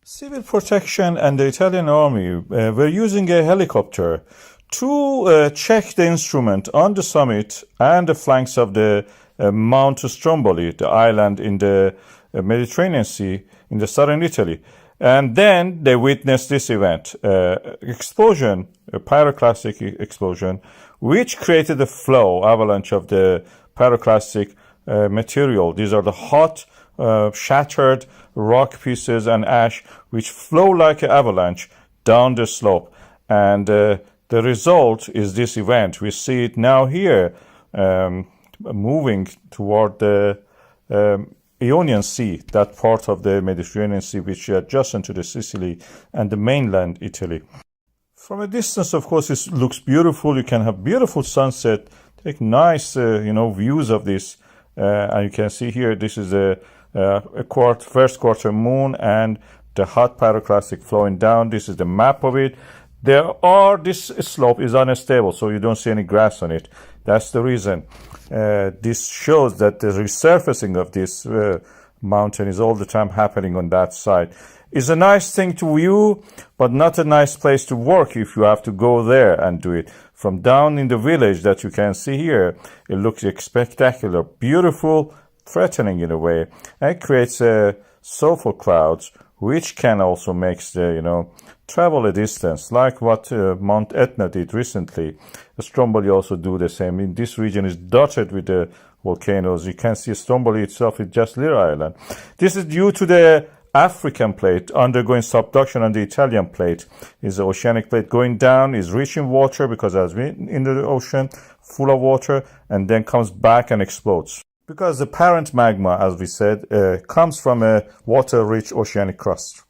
Civil protection and the Italian army were using a helicopter to check the instrument on the summit and the flanks of the Mount Stromboli, the island in the Mediterranean Sea in the southern Italy. And then they witnessed this event, explosion, a pyroclastic explosion, which created a flow, avalanche of the pyroclastic material. These are the hot, shattered rock pieces and ash which flow like an avalanche down the slope. And the result is this event. We see it now here, moving toward the Ionian Sea, that part of the Mediterranean Sea which is adjacent to the Sicily and the mainland Italy. From a distance, of course, it looks beautiful. You can have beautiful sunset, take nice, views of this. And you can see here, this is a first quarter moon and the hot pyroclastic flowing down. This is the map of it. This slope is unstable, so you don't see any grass on it. That's the reason. This shows that the resurfacing of this mountain is all the time happening on that side. It's a nice thing to view, but not a nice place to work if you have to go there and do it. From down in the village that you can see here, it looks spectacular, beautiful, threatening in a way, and it creates sulfur clouds, which can also make the, travel a distance, like what Mount Etna did recently. Stromboli also do the same. In this region is dotted with the volcanoes. You can see Stromboli itself is just little island. This is due to the African plate undergoing subduction on the Italian plate. Is the oceanic plate going down, is rich in water because it has been in the ocean, full of water, and then comes back and explodes. Because the parent magma, as we said, comes from a water-rich oceanic crust.